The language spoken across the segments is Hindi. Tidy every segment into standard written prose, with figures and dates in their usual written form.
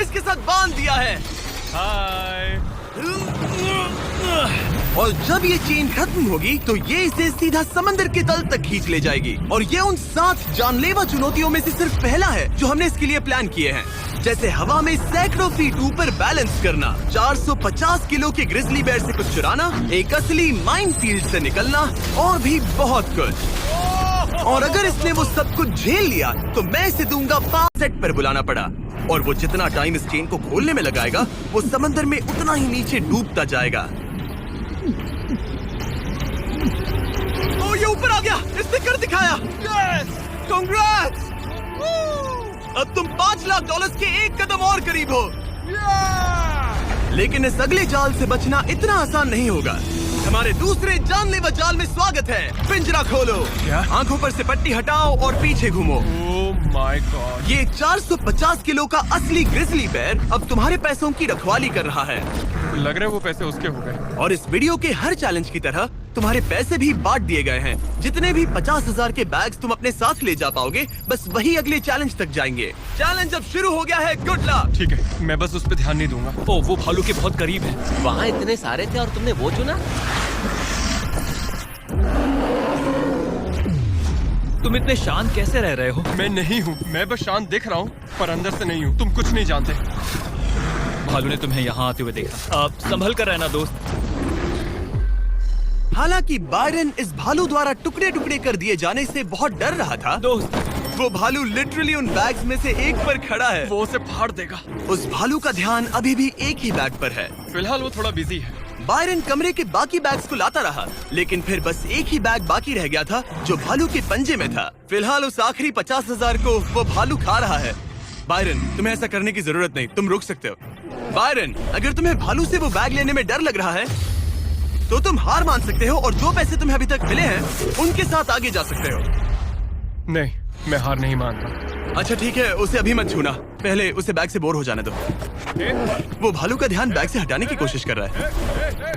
इसके साथ बांध दिया है। हाय। और जब ये चेन खत्म होगी तो ये इसे सीधा समंदर के तल तक खींच ले जाएगी। और ये उन 7 जानलेवा चुनौतियों में से सिर्फ पहला है जो हमने इसके लिए प्लान किए हैं, जैसे हवा में सैकड़ों फीट ऊपर बैलेंस करना, 450 किलो के ग्रिजली बेयर से कुछ चुराना, एक असली माइनफील्ड से निकलना और भी बहुत कुछ। और अगर इसने वो सब कुछ झेल लिया तो मैं इसे दूंगा 5 सेट पर बुलाना पड़ा। और वो जितना टाइम इस चेन को खोलने में लगाएगा वो समंदर में उतना ही नीचे डूबता जाएगा। ओ, ये ऊपर आ गया, इसने कर दिखाया। Yes, congrats. अब तुम $5 लाख के एक कदम और करीब हो। लेकिन इस अगले जाल से बचना इतना आसान नहीं होगा। हमारे दूसरे जानलेवा जाल में स्वागत है। पिंजरा खोलो। क्या? आंखों पर से पट्टी हटाओ और पीछे घूमो। Oh my God. ये 450 किलो का असली ग्रिजली बेयर अब तुम्हारे पैसों की रखवाली कर रहा है। लग रहा है वो पैसे उसके हो गए। और इस वीडियो के हर चैलेंज की तरह तुम्हारे पैसे भी बांट दिए गए हैं। जितने भी 50,000 के बैग्स तुम अपने साथ ले जा पाओगे, बस वही अगले चैलेंज तक जाएंगे। चैलेंज अब शुरू हो गया है। Good luck. ठीक है, मैं बस उस पर ध्यान नहीं दूंगा। ओह, वो भालू के बहुत करीब है। वहाँ इतने सारे थे और तुमने वो चुना। तुम इतने शांत कैसे रह रहे हो? मैं नहीं हूँ, मैं बस शांत दिख रहा हूँ पर अंदर से नहीं हूँ। तुम कुछ नहीं जानते। भालू ने तुम्हें यहाँ आते हुए देखा। आप संभल कर रहना दोस्त। हालांकि बायरन इस भालू द्वारा टुकड़े टुकड़े कर दिए जाने से बहुत डर रहा था। दोस्त, वो भालू लिटरली उन बैग्स में से एक पर खड़ा है। वो उसे फाड़ देगा। उस भालू का ध्यान अभी भी एक ही बैग पर है। फिलहाल वो थोड़ा बिजी है। बायरन कमरे के बाकी बैग्स को लाता रहा, लेकिन फिर बस एक ही बैग बाकी रह गया था जो भालू के पंजे में था। फिलहाल उस आखिरी 50,000 को वो भालू खा रहा है। बायरन, तुम्हें ऐसा करने की जरूरत नहीं, तुम रुक सकते हो। बायरन, अगर तुम्हें भालू से वो बैग लेने में डर लग रहा है तो तुम हार मान सकते हो और जो पैसे तुम्हें अभी तक मिले हैं उनके साथ आगे जा सकते हो। नहीं, मैं हार नहीं मानता। अच्छा ठीक है, उसे अभी मत छूना, पहले उसे बैग से बोर हो जाने दो। वो भालू का ध्यान बैग से हटाने की कोशिश कर रहा है।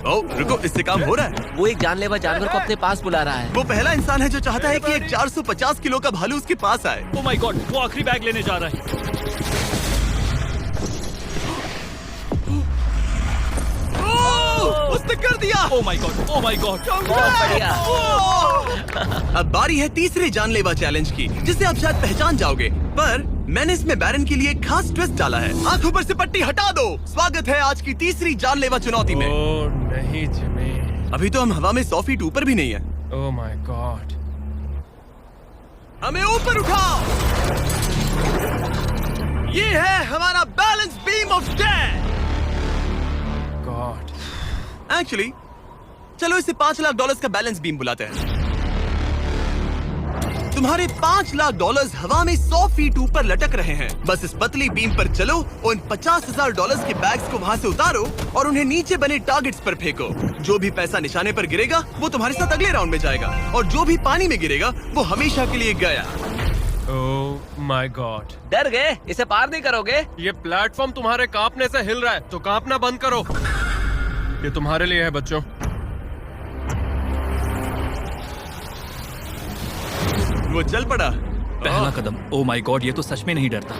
ओह रुको, इससे काम हो रहा है। वो एक जानलेवा जानवर को अपने पास बुला रहा है। वो पहला इंसान है जो चाहता है कि एक 450 किलो का भालू उसके पास आए। ओह माय गॉड, वो आखिरी बैग लेने जा रहा है। उसने कर दिया। Oh my God, oh my God. बहुत बढ़िया। अब बारी है तीसरे जानलेवा चैलेंज की, जिसे आप शायद पहचान जाओगे, पर मैंने इसमें बैरन के लिए एक खास ट्विस्ट डाला है। आंखों पर से पट्टी हटा दो। स्वागत है आज की तीसरी जानलेवा चुनौती में। ओह नहीं जिमी। अभी तो हम हवा में 100 फीट ऊपर भी नहीं है। Oh my God. हमें ऊपर उठाओ। ये है हमारा balance beam of death. God. Actually चलो इसे $5 लाख का बैलेंस बीम बुलाते हैं। तुम्हारे $5 लाख हवा में 100 फीट ऊपर लटक रहे हैं। बस इस पतली बीम पर चलो, उन $50,000 के बैग्स को वहाँ से उतारो और उन्हें नीचे बने टारगेट्स पर फेंको। जो भी पैसा निशाने पर गिरेगा वो तुम्हारे साथ अगले राउंड में जाएगा, और जो भी पानी में गिरेगा वो हमेशा के लिए गया। Oh my God. डर गए? इसे पार नहीं करोगे? ये प्लेटफॉर्म तुम्हारे कांपने से हिल रहा है, तो कांपना बंद करो। ये तुम्हारे लिए है बच्चों। वो चल पड़ा। पहला कदम। ओह माय गॉड, ये तो सच में नहीं डरता।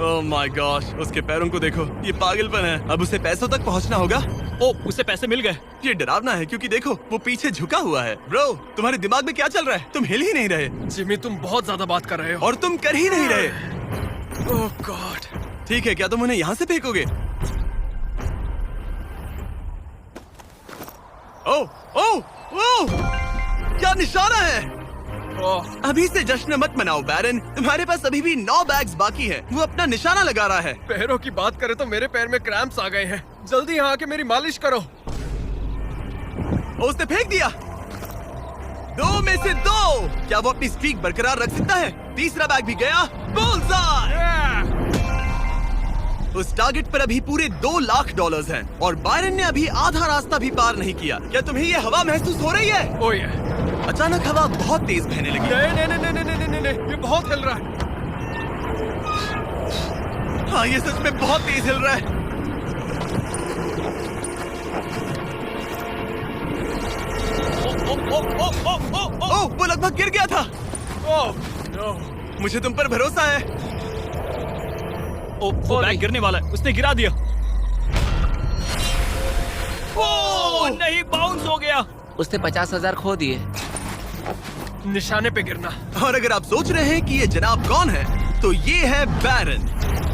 ओह माय गॉश, उसके पैरों को देखो, ये पागलपन है। अब उसे पैसों तक पहुंचना होगा। ओह, उसे पैसे मिल गए। ये डरावना है क्योंकि देखो वो पीछे झुका हुआ है। ब्रो, तुम्हारे दिमाग में क्या चल रहा है? तुम हिल ही नहीं रहे जिमी, तुम बहुत ज्यादा बात कर रहे हो। और तुम कर ही नहीं रहे। ओह गॉड। ठीक है, क्या तुम उन्हें यहाँ से फेंकोगे? ओह ओह ओह, क्या निशाना है? अभी से जश्न मत मनाओ बैरन, तुम्हारे पास अभी भी 9 बैग्स बाकी हैं। वो अपना निशाना लगा रहा है। पैरों की बात करें तो मेरे पैर में क्रैम्प्स आ गए हैं। जल्दी यहाँ आके मेरी मालिश करो। उसने फेंक दिया। 2 में से 2। क्या वो अपनी स्ट्रीक बरकरार रख सकता है? तीसरा बैग भी गया। बुलसआई। उस टारगेट पर अभी पूरे $2 लाख हैं और बायरन ने अभी आधा रास्ता भी पार नहीं किया। क्या तुम्हें ये हवा महसूस हो रही है? ओह ये। अचानक हवा बहुत तेज बहने लगी। नहीं, ये बहुत हिल रहा है। हाँ, ये सच में बहुत तेज हिल रहा है। ओह, वो लगभग गिर गया था। Oh no. मुझे तुम पर भरोसा है। वो बैग गिरने वाला है, उसने गिरा दिया। ओ नहीं, बाउंस हो गया। उसने 50,000 खो दिए। निशाने पे गिरना। और अगर आप सोच रहे हैं कि ये जनाब कौन है, तो ये है बैरन,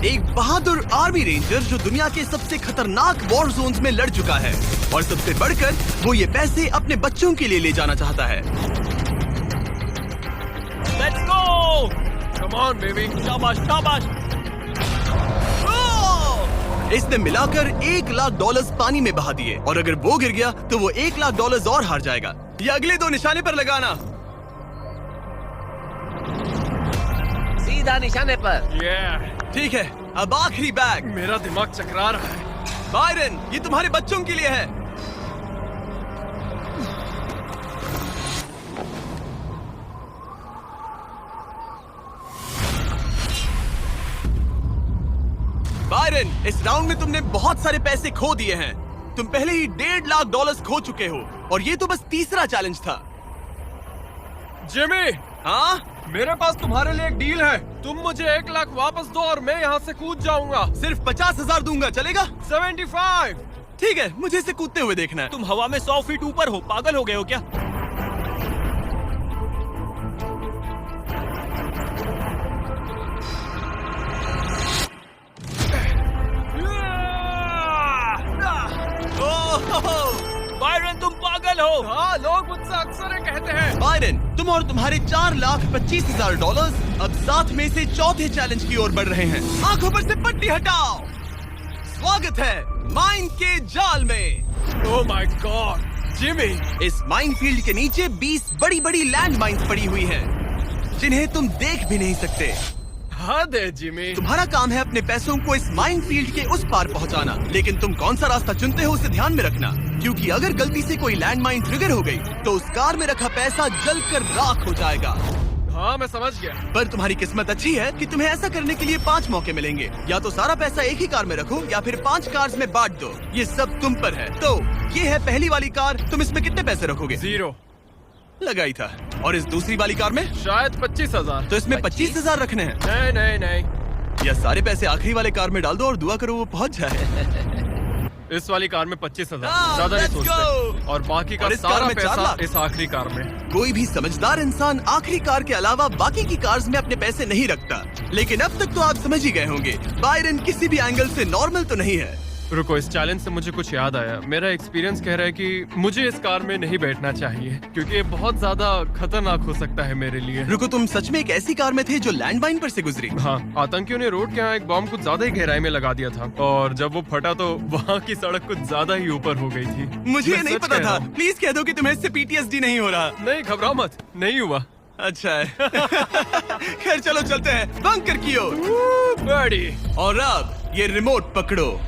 एक बहादुर आर्मी रेंजर जो दुनिया के सबसे खतरनाक वॉर जोन्स में लड़ चुका है। और सबसे बढ़कर वो ये पैसे अपने बच्चों के लिए ले जाना चाहता है। Let's go. Come on baby. शाबाश शाबाश। इसने मिलाकर $1,00,000 पानी में बहा दिए, और अगर वो गिर गया तो वो $1,00,000 और हार जाएगा। ये अगले 2 निशाने पर लगाना। सीधा निशाने पर। ठीक है, अब आखिरी बैग। मेरा दिमाग चकरा रहा है। बायरन, ये तुम्हारे बच्चों के लिए है। बायरन, इस राउंड में तुमने बहुत सारे पैसे खो दिए हैं। तुम पहले ही $1,50,000 खो चुके हो, और ये तो बस तीसरा चैलेंज था। जिमी, हाँ, मेरे पास तुम्हारे लिए एक डील है। तुम मुझे 1,00,000 वापस दो और मैं यहाँ से कूद जाऊंगा। सिर्फ 50,000 दूंगा, चलेगा? 75। ठीक है, मुझे इसे कूदते हुए देखना है। तुम हवा में 100 फीट ऊपर हो, पागल हो गए हो क्या? बायरन, तुम पागल हो। हाँ, लोग मुझसे अक्सर ये कहते हैं। बायरन, तुम और तुम्हारे $4,25,000 अब साथ में से चौथे चैलेंज की ओर बढ़ रहे हैं। आंखों पर से पट्टी हटाओ। स्वागत है माइन के जाल में। Oh my God, Jimmy. इस माइन फील्ड के नीचे 20 बड़ी बड़ी लैंड माइन्स पड़ी हुई हैं, जिन्हें तुम देख भी नहीं सकते। हद है जिमी। तुम्हारा काम है अपने पैसों को इस माइन फील्ड के उस पार पहुंचाना, लेकिन तुम कौन सा रास्ता चुनते हो उसे ध्यान में रखना, क्योंकि अगर गलती से कोई लैंड माइन ट्रिगर हो गई तो उस कार में रखा पैसा जलकर राख हो जाएगा। हाँ, मैं समझ गया। पर तुम्हारी किस्मत अच्छी है कि तुम्हें ऐसा करने के लिए 5 मौके मिलेंगे। या तो सारा पैसा एक ही कार में रखो, या फिर 5 कार्स में बांट दो। ये सब तुम पर है। तो ये है पहली वाली कार। तुम इसमें कितने पैसे रखोगे? 0। लगाई था। और इस दूसरी वाली कार में? शायद 25,000। तो इसमें 25,000 रखने हैं। नहीं नहीं नहीं। या सारे पैसे आखिरी वाले कार में डाल दो और दुआ करो वो पहुंच जाए। इस वाली कार में 25,000। हाँ, ज्यादा नहीं let's सोचते। go। और बाकी का और इस कार सारा में 4 पैसा लाख। इस आखिरी कार में। कोई भी समझदार इंसान आखिरी कार के अलावा बाकी की कार्स में अपने पैसे नहीं रखता। लेकिन अब तक तो आप समझ ही गए होंगे, बायरन किसी भी एंगल से नॉर्मल तो नहीं है। रुको, इस चैलेंज से मुझे कुछ याद आया। मेरा एक्सपीरियंस कह रहा है कि मुझे इस कार में नहीं बैठना चाहिए, क्योंकि ये बहुत ज्यादा खतरनाक हो सकता है मेरे लिए। रुको, तुम सच में एक ऐसी कार में थे जो लैंडमाइन पर से गुजरी? हाँ, आतंकियों ने रोड के यहाँ एक बॉम्ब कुछ ज्यादा ही गहराई में लगा दिया था, और जब वो फटा तो वहाँ की सड़क कुछ ज्यादा ही ऊपर हो गई थी। मुझे ये मैं नहीं सच पता कह था। रहा हूँ। प्लीज कह दो कि तुम्हें इससे PTSD नहीं हो रहा। नहीं, घबराओ मत, नहीं हुआ। अच्छा है। खैर चलो चलते हैं बंकर की ओर। बड़ी। और अब ये रिमोट पकड़ो।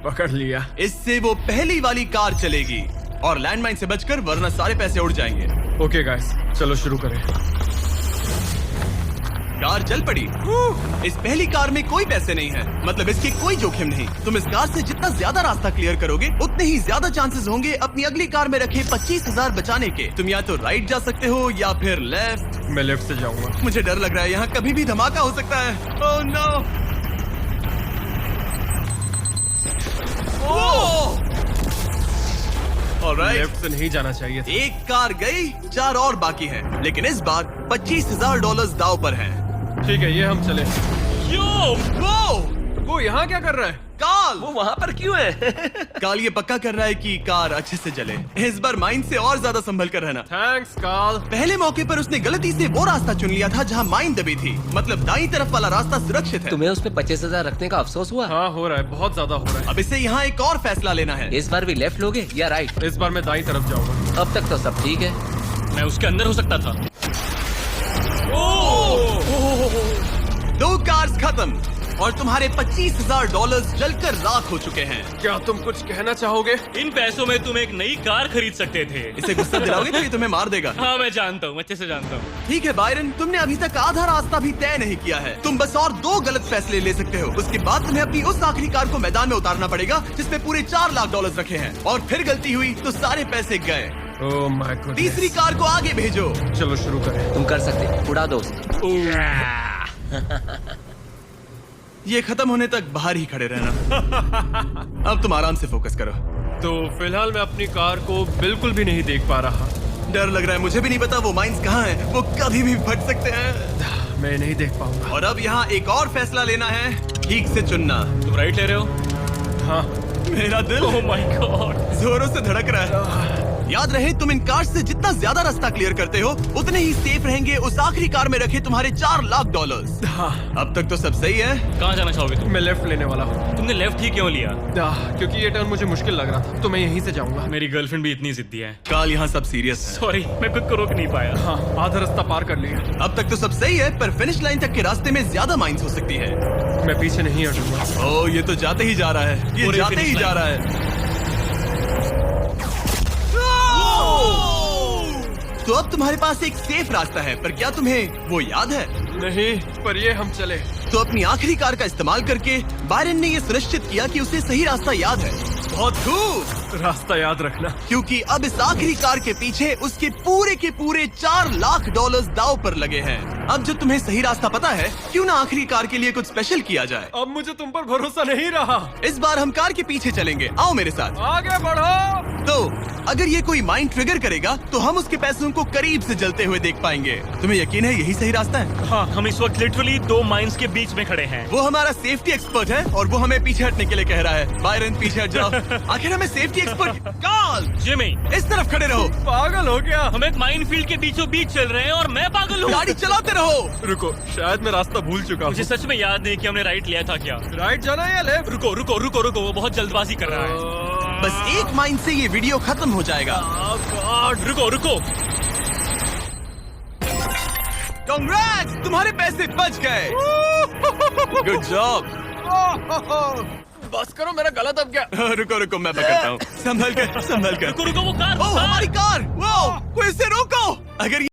पकड़ लिया। इससे वो पहली वाली कार चलेगी और लैंडमाइन से बचकर, वरना सारे पैसे उड़ जाएंगे। ओके गाइस, चलो शुरू करें। कार चल पड़ी। इस पहली कार में कोई पैसे नहीं है, मतलब इसके कोई जोखिम नहीं। तुम इस कार से जितना ज्यादा रास्ता क्लियर करोगे, उतने ही ज्यादा चांसेस होंगे अपनी अगली कार में रखे 25,000 बचाने के। तुम या तो राइट जा सकते हो या फिर लेफ्ट। मैं लेफ्ट से जाऊंगा। मुझे डर लग रहा है, यहाँ कभी भी धमाका हो सकता है। Oh no. ऑलराइट, लेफ्ट से नहीं जाना चाहिए था। एक कार गई, 4 और बाकी हैं, लेकिन इस बार $25,000 दाव पर हैं। ठीक है, ये हम चले। वो यहाँ क्या कर रहा है? काल, वो वहाँ पर क्यों है? काल ये पक्का कर रहा है कि कार अच्छे से चले। इस बार माइन से और ज्यादा संभल कर रहना। थैंक्स काल। पहले मौके पर उसने गलती से वो रास्ता चुन लिया था जहाँ माइन दबी थी, मतलब दाईं तरफ वाला रास्ता सुरक्षित है। तुम्हें उसमें 25,000 रखने का अफसोस हुआ? हाँ, हो रहा है, बहुत ज्यादा हो रहा है। अब इसे यहाँ एक और फैसला लेना है। इस बार भी लेफ्ट लोगे या राइट? इस बार मैं दाईं तरफ जाऊंगा। अब तक तो सब ठीक है। मैं उसके अंदर हो सकता था। 2 कार्स खत्म और तुम्हारे $25,000 जलकर राख हो चुके हैं। क्या तुम कुछ कहना चाहोगे? इन पैसों में तुम एक नई कार खरीद सकते थे। इसे गुस्सा दिलाओगे तो ये तुम्हें मार देगा। हाँ, मैं जानता हूँ, अच्छे से जानता हूँ। ठीक है बायरन, तुमने अभी तक आधा रास्ता भी तय नहीं किया है। तुम बस और 2 गलत फैसले ले सकते हो। उसके बाद तुम्हें अपनी उस आखिरी कार को मैदान में उतारना पड़ेगा जिसमें पूरे $4,00,000 रखे हैं। और फिर गलती हुई तो सारे पैसे गए। Oh my God. तीसरी कार को आगे भेजो। चलो शुरू करें। तुम कर सकते, उड़ा दो उसे। ये खत्म होने तक बाहर ही खड़े रहना। अब तुम आराम से फोकस करो। तो फिलहाल मैं अपनी कार को बिल्कुल भी नहीं देख पा रहा। डर लग रहा है, मुझे भी नहीं पता वो माइंस कहाँ हैं। वो कभी भी फट सकते हैं। मैं नहीं देख पाऊंगा। और अब यहाँ एक और फैसला लेना है, ठीक से चुनना। तुम राइट ले रहे हो? हाँ। मेरा दिल ओह माय गॉड, जोरों से धड़क रहा है। याद रहे, तुम इन कार्स से जितना ज्यादा रास्ता क्लियर करते हो उतने ही सेफ रहेंगे उस आखिरी कार में रखे तुम्हारे $4 लाख। हाँ। अब तक तो सब सही है। कहाँ जाना चाहोगे तुम? मैं लेफ्ट लेने वाला हूँ। तुमने लेफ्ट ही क्यों लिया? क्योंकि ये टर्न मुझे मुश्किल लग रहा था, तो मैं यहीं से जाऊंगा। मेरी गर्लफ्रेंड भी इतनी जिद्दी है। काल, यहाँ सब सीरियस है। सॉरी, मैं खुद को रोक नहीं पाया। हाँ, आधा रास्ता पार कर लिया। अब तक तो सब सही है, पर फिनिश लाइन तक के रास्ते में ज्यादा माइंस हो सकती है। मैं पीछे नहीं हटूंगा। ओह, ये तो जाते ही जा रहा है। ये पूरे जाते finish ही जा line। रहा है। तो अब तुम्हारे पास एक सेफ रास्ता है, पर क्या तुम्हें वो याद है? नहीं, पर ये हम चले। तो अपनी आखिरी कार का इस्तेमाल करके बायरन ने ये सुनिश्चित किया कि उसे सही रास्ता याद है। बहुत खूब। रास्ता याद रखना। क्योंकि अब इस आखिरी कार के पीछे उसके पूरे के पूरे $4 लाख दांव पर लगे हैं। अब जो तुम्हें सही रास्ता पता है, क्यों ना आखिरी कार के लिए कुछ स्पेशल किया जाए। अब मुझे तुम पर भरोसा नहीं रहा। इस बार हम कार के पीछे चलेंगे, आओ मेरे साथ। आगे बढ़ो। तो अगर ये कोई माइंड ट्रिगर करेगा तो हम उसके पैसों को करीब से जलते हुए देख पाएंगे। तुम्हें यकीन है यही सही रास्ता है? हाँ, हम इस वक्त लिटरली 2 माइंस के बीच में खड़े हैं। वो हमारा सेफ्टी एक्सपर्ट है और वो हमें पीछे हटने के लिए कह रहा है। बायरन, पीछे हट जाओ। आखिर हमें सेफ्टी एक्सपर्ट काल, जिमी, इस तरफ खड़े रहो। पागल हो गया। हम एक माइनफील्ड के बीचों बीच चल रहे हैं और मैं पागल हूँ। गाड़ी चलाते रहो। रुको, शायद मैं रास्ता भूल चुका हूँ। मुझे सच में याद नहीं कि हमने राइट लिया था क्या। राइट जाना है या लेफ्ट? रुको रुको रुको रुको, वो बहुत जल्दबाजी कर रहा है। बस एक माइंड से ये वीडियो खत्म हो जाएगा। रुको रुको। कांग्रेट्स, तुम्हारे पैसे बच गए। Good job. बस करो, मेरा गला दब गया। रुको रुको, मैं पकड़ता हूँ। संभल कर, संभल कर। रुको रुको, वो कार, ओह, हमारी कार। वो इसे रोको। अगर